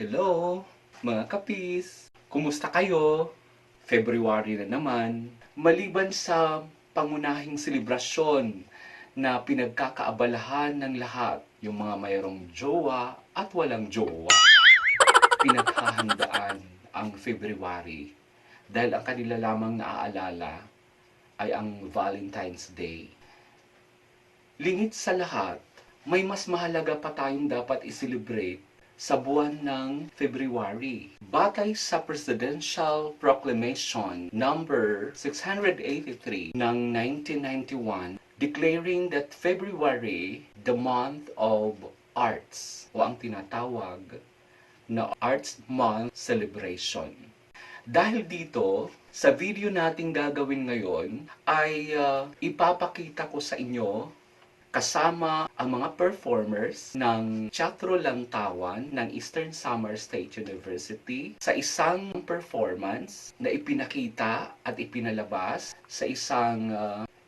Hello, mga kapis! Kumusta kayo? February na naman. Maliban sa pangunahing selebrasyon na pinagkakaabalahan ng lahat, yung mga mayroong jowa at walang jowa, pinaghahandaan ang February dahil ang kanila lamang naaalala ay ang Valentine's Day. Lingid sa lahat, may mas mahalaga pa tayong dapat i-celebrate sa buwan ng February. Batay sa Presidential Proclamation number 683 ng 1991, declaring that February, the month of arts, o ang tinatawag na Arts Month Celebration. Dahil dito, sa video nating gagawin ngayon ay ipapakita ko sa inyo kasama ang mga performers ng Teatro Lantawan ng Eastern Samar State University sa isang performance na ipinakita at ipinalabas sa isang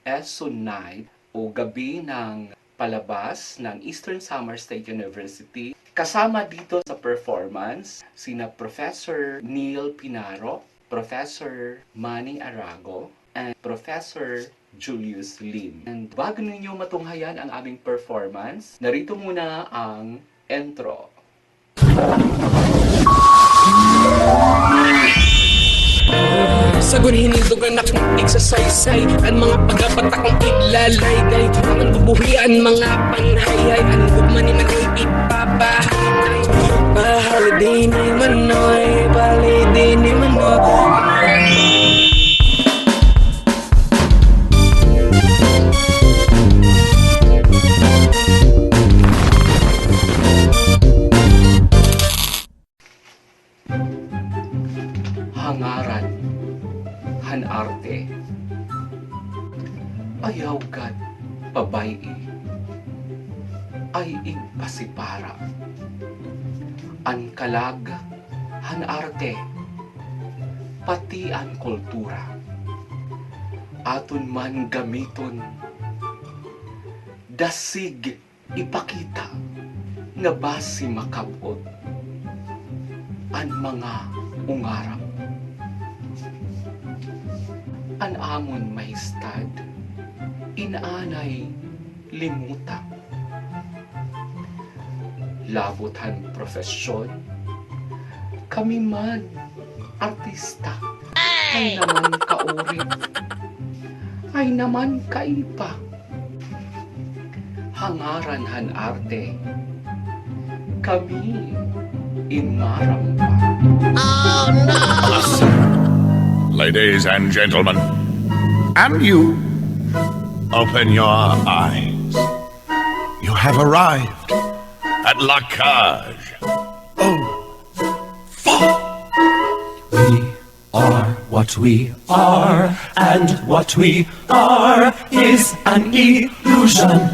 ESON night o gabi ng palabas ng Eastern Samar State University. Kasama dito sa performance sina Professor Neil Pinaro, Professor Manny Arago, and Professor Julius Lim. And bago ninyo matunghayan ang aming performance, narito muna ang intro. Sagun hinindog ang exercise ang mga pagapatakong iglalaygay ang bubuhian mga panghayay ang gugma ni Manoy ipapahalay Pahaliday ni Manoy, Pahaliday ni Manoy. Ngaran, Arte, ayaw gad pabayi, ay igpasipara. An kalag, Arte, pati an kultura, aton man gamiton, dasig ipakita, nga basi makabot, an mga ungarap. An amon mahistad, inaanay limuta. Labutan profesyon, kami man artista, ay naman kaurit, ay naman kaipa. Hangaran arte, kami inmaramba. Oh no! Ladies and gentlemen, and you, open your eyes. You have arrived at La Cage aux Folles. We are what we are, and what we are is an illusion.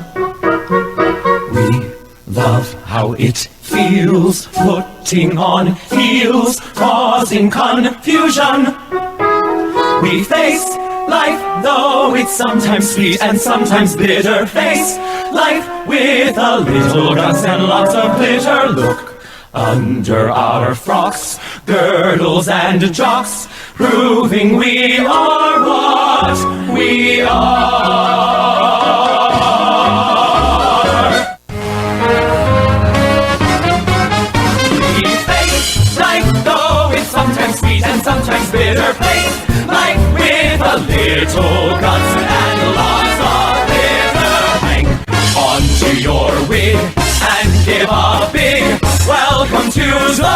We love how it feels, putting on heels, causing confusion. We face life, though it's sometimes sweet and sometimes bitter. Face life with a little guts and lots of glitter. Look under our frocks, girdles and jocks, proving we are what we are. We face life, though it's sometimes sweet and sometimes bitter. Face life with a little guts and lots of glitter. Hang onto your wig and give a big welcome to the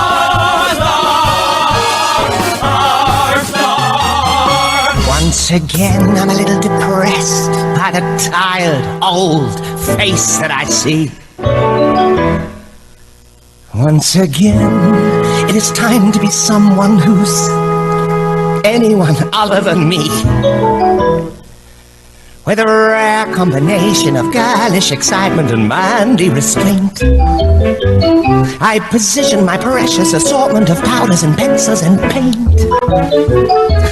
our star. Once again, I'm a little depressed by the tired, old face that I see. Once again, it is time to be someone who's anyone other than me. With a rare combination of girlish excitement and manly restraint, I position my precious assortment of powders and pencils and paint.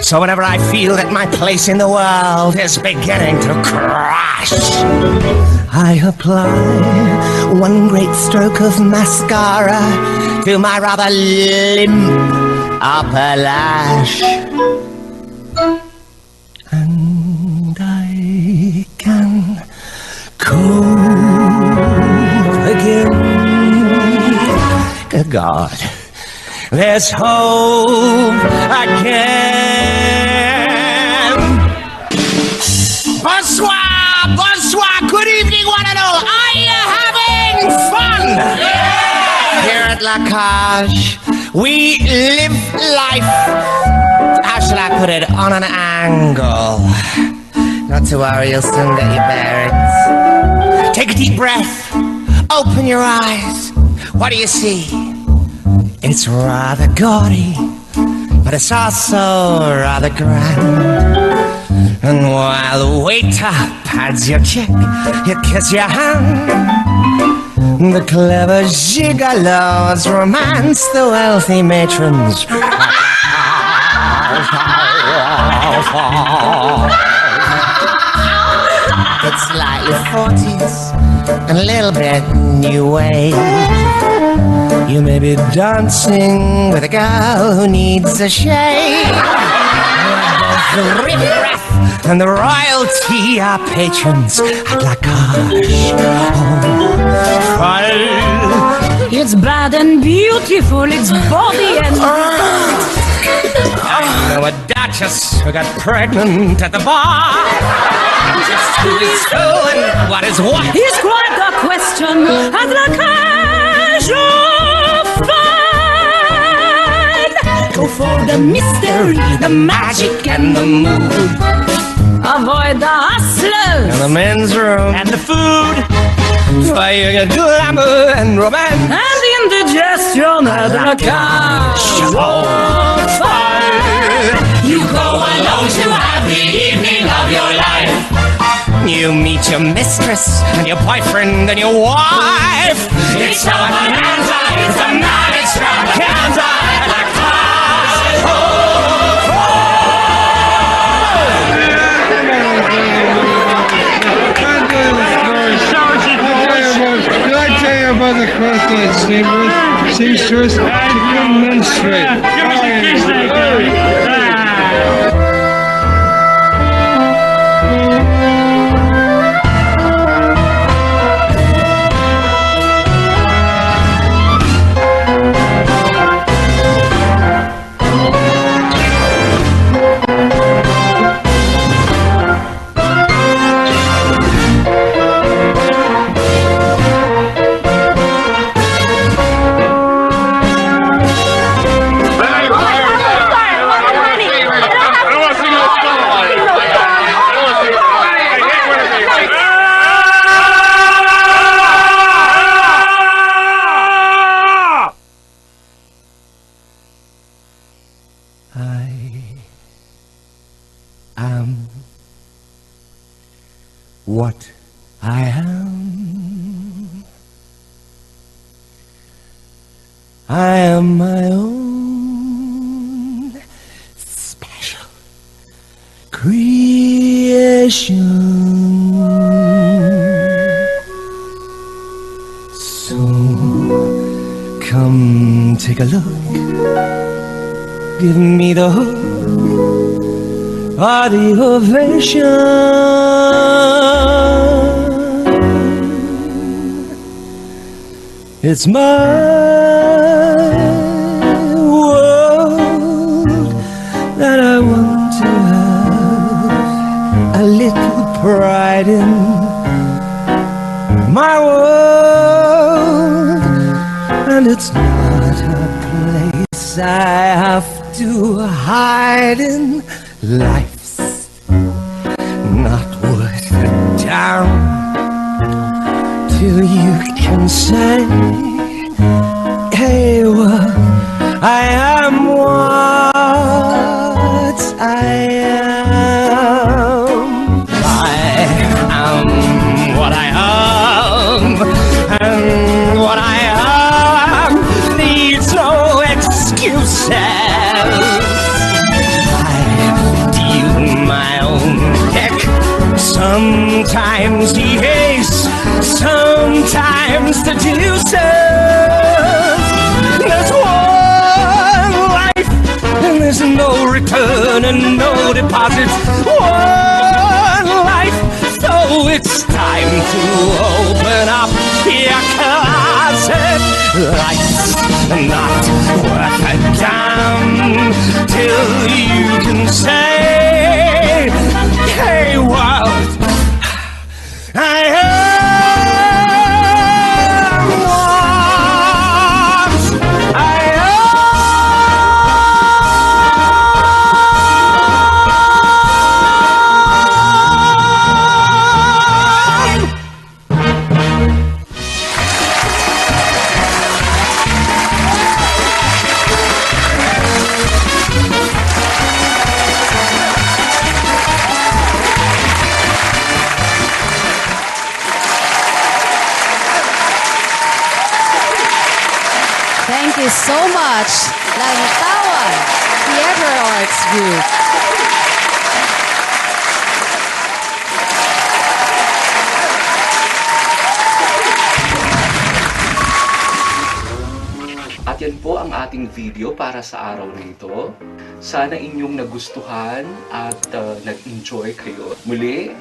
So whenever I feel that my place in the world is beginning to crash, I apply one great stroke of mascara to my rather limp upper lash, and I can cope again. Good God, there's hope again. Bonsoir, bonsoir, good evening, one and all. Are you having fun? Here at La Cage, we live life, how shall I put it, on an angle. Not to worry, you'll soon get your bearings. Take a deep breath, open your eyes. What do you see? It's rather gaudy, but it's also rather grand. And while the waiter pads your check, you kiss your hand. The clever gigolos romance the wealthy matrons. It's slightly 40s, and a little bit new wave. You may be dancing with a girl who needs a shave. The riff and the royalty are patrons at La Cage. It's bad and beautiful, it's body and I know a duchess who got pregnant at the bar. Just who is who and what is what? it's quite a question at La Cage aux Folles. Go for the mystery, the magic and the mood. Avoid the hustlers And the men's room and the food for your glamour and romance. and the indigestion at La Cage aux Folles. You go alone to have the evening of your life. You meet your mistress and your boyfriend and your wife. It's a bonanza, it's a mad extravaganza at La Cage. Did I tell you about the cross-eyed seamstress? She couldn't menstruate. Give us a kiss there, Gary. What I am. I am my own special creation. So come take a look. Give me the hook or the ovation. It's my world that I want to have a little pride in. My world, and it's not a place I have to hide in. Life's not worth a damn till you can say, hey, well, I am what I am. I am what I am, and what I am needs no excuses. Sometimes the ace, sometimes the deuces. No return and no deposits. One life, so it's time to open up your closet. Life's not worth a damn till you can say, hey world, I am what I am. Thank you so much, Lantawan Theater Arts Group. At yan po ang ating video para sa araw na ito. Sana inyong nagustuhan at nag-enjoy kayo. Muli,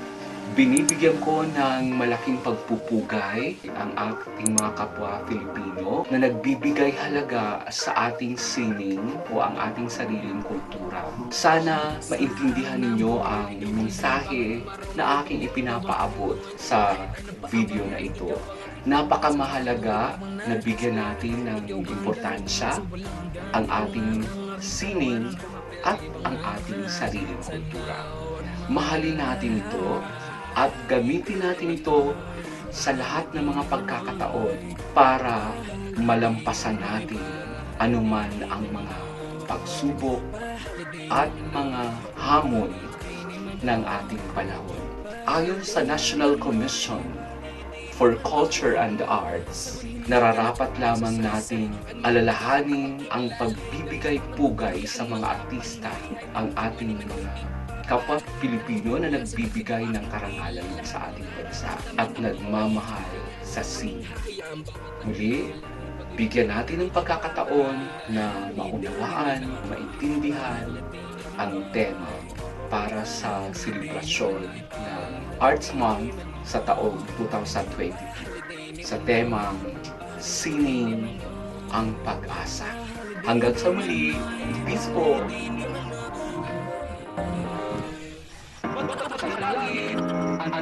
binibigyan ko ng malaking pagpupugay ang ating mga kapwa Pilipino na nagbibigay halaga sa ating sining o ang ating sariling kultura. Sana maintindihan ninyo ang mensahe na aking ipinapaabot sa video na ito. Napakamahalaga na bigyan natin ng importansya ang ating sining at ang ating sariling kultura. Mahalin natin ito at gamitin natin ito sa lahat ng mga pagkakataon para malampasan natin anuman ang mga pagsubok at mga hamon ng ating panahon. Ayon sa National Commission for Culture and the Arts, nararapat lamang nating alalahanin ang pagbibigay pugay sa mga artista, ang ating mga kapwa Pilipino na nagbibigay ng karangalan sa ating bansa at nagmamahal sa sine. Muli, bigyan natin ng pagkakataon na maunawaan, maintindihan ang tema para sa selebrasyon ng Arts Month sa taong 2022 sa temang Sining ang Pag-asa. Hanggang sa muli, peace po! Ang